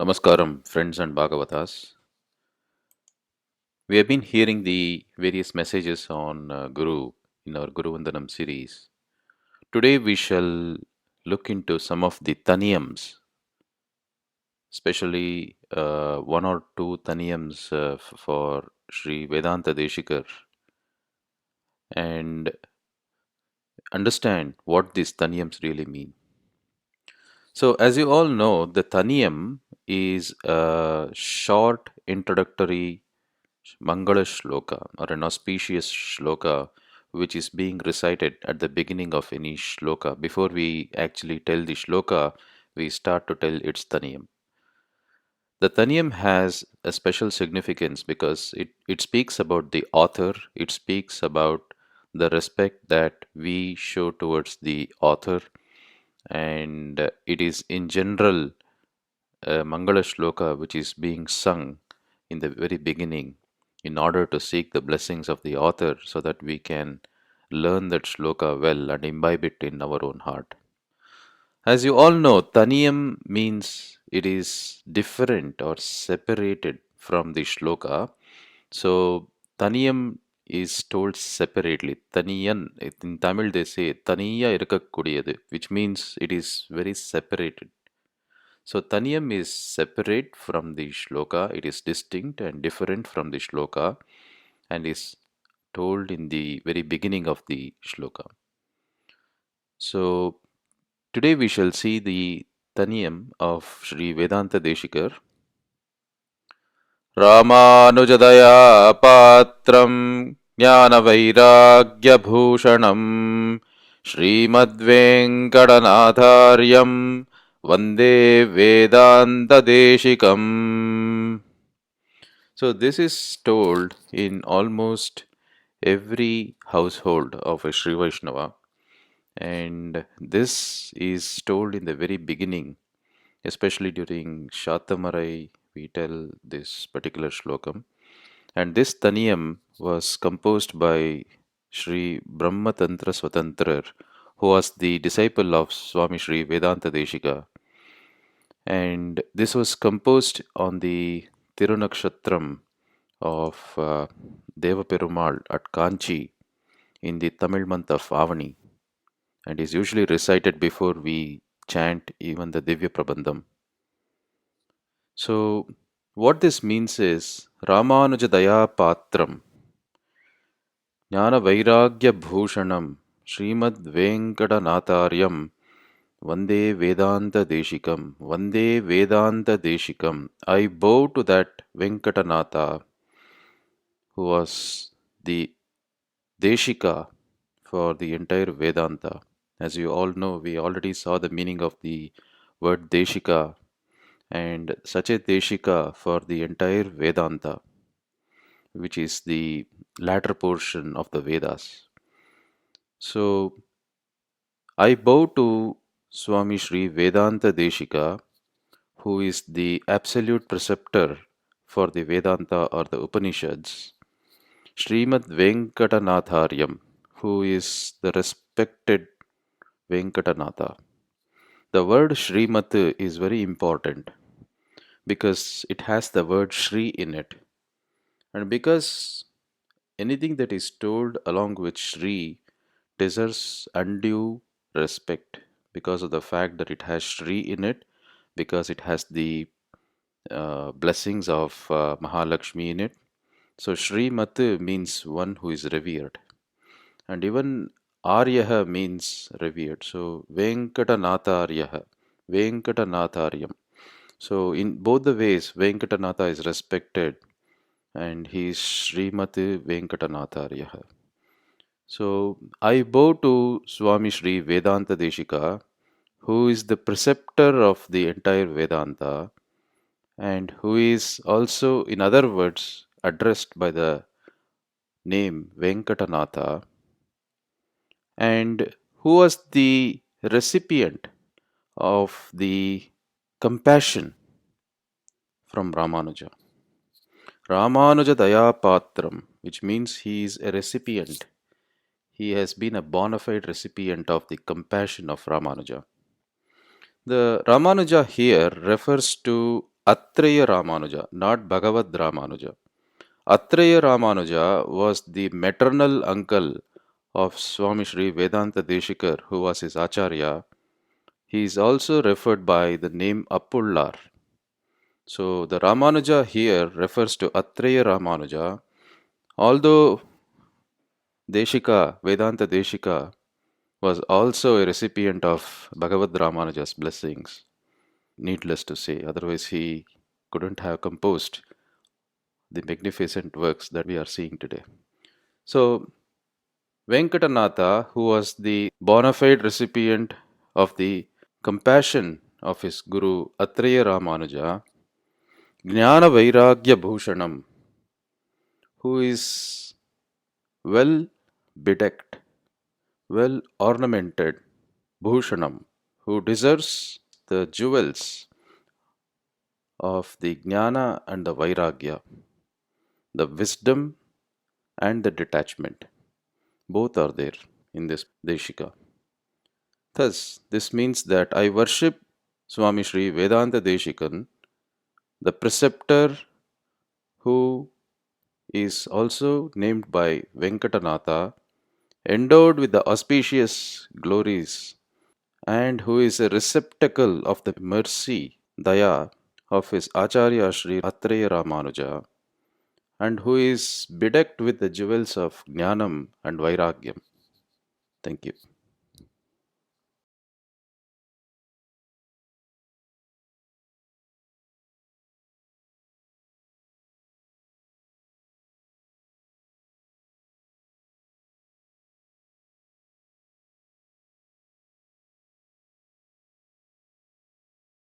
Namaskaram, friends and Bhagavatas. We have been hearing the various messages on Guru in our Guru Vandanam series. Today we shall look into some of the taniyams, especially one or two taniyams for Sri Vedanta Deshikar, and understand what these taniyams really mean. So, as you all know, the taniyam is a short introductory Mangala Shloka or an auspicious shloka which is being recited at the beginning of any shloka. Before we actually tell the shloka, we start to tell its Taniyam. The Taniyam has a special significance because it speaks about the author, it speaks about the respect that we show towards the author, and it is in general a Mangala Shloka which is being sung in the very beginning in order to seek the blessings of the author so that we can learn that shloka well and imbibe it in our own heart. As you all know, Taniyam means it is different or separated from the shloka. So, Taniyam is told separately. Taniyan, in Tamil they say Taniya irukakudiyadu, which means it is very separated. So Taniyam is separate from the shloka, it is distinct and different from the shloka and is told in the very beginning of the shloka. So today we shall see the Taniyam of Sri Vedanta Deshikar. रामानुजदया पात्रं ज्ञानवैराग्यभूषणं श्रीमद्वेङ्कटनाथार्यं वन्दे वेदान्तदेशिकम्. So this is told in almost every household of a Sri Vaishnava, and this is told in the very beginning, especially during Shatamarai, we tell this particular shlokam. And this Taniyam was composed by Sri Brahmatantra Swatantrar, who was the disciple of Swami Sri Vedanta Deshika. And this was composed on the Tirunakshatram of Deva Perumal at Kanchi in the Tamil month of Avani, and is usually recited before we chant even the Divya Prabandham. So, what this means is Ramanuja Daya Patram, Jnana Vairagya Bhushanam, Srimad Venkatanathāryam, Vande Vedanta Deshikam, Vande Vedanta Deshikam. I bow to that Venkatanatha who was the Deshika for the entire Vedanta. As you all know, we already saw the meaning of the word Deshika and such a Deshika for the entire Vedanta, which is the latter portion of the Vedas. So, I bow to Swami Sri Vedanta Deshika, who is the absolute preceptor for the Vedanta or the Upanishads, Srimad Venkatanatharyam, who is the respected Venkatanatha. The word Srimat is very important because it has the word Shri in it. And because anything that is told along with Shri deserves undue respect because of the fact that it has Shri in it, because it has the blessings of Mahalakshmi in it. So Srimat means one who is revered. And even Aryaha means revered. So Venkatanatha Aryaha, Venkatanatharyam. So in both the ways, Venkatanatha is respected and he is Srimati Venkatanatharyaha. So I bow to Swami Sri Vedanta Deshika, who is the preceptor of the entire Vedanta and who is also, in other words, addressed by the name Venkatanatha, and who was the recipient of the compassion from Ramanuja. Ramanuja Daya Patram, which means he is a recipient. He has been a bona fide recipient of the compassion of Ramanuja. The Ramanuja here refers to Atreya Ramanuja, not Bhagavad Ramanuja. Atreya Ramanuja was the maternal uncle of Swami Sri Vedanta Deshikar, who was his Acharya. He is also referred by the name Appullar. So the Ramanuja here refers to Atreya Ramanuja, although Deshika, Vedanta Deshika, was also a recipient of Bhagavad Ramanuja's blessings. Needless to say, otherwise he couldn't have composed the magnificent works that we are seeing today. So, Venkatanatha, who was the bona fide recipient of the compassion of his guru Atreya Ramanuja, Jnana Vairagya Bhushanam, who is well bedecked, well ornamented, Bhushanam, who deserves the jewels of the Jnana and the Vairagya, the wisdom and the detachment. Both are there in this Deshika. Thus, this means that I worship Swami Sri Vedanta Deshikan, the preceptor who is also named by Venkatanatha, endowed with the auspicious glories, and who is a receptacle of the mercy, daya, of his Acharya Sri Atreya Ramanuja, and who is bedecked with the jewels of Jnanam and Vairagyam. Thank you.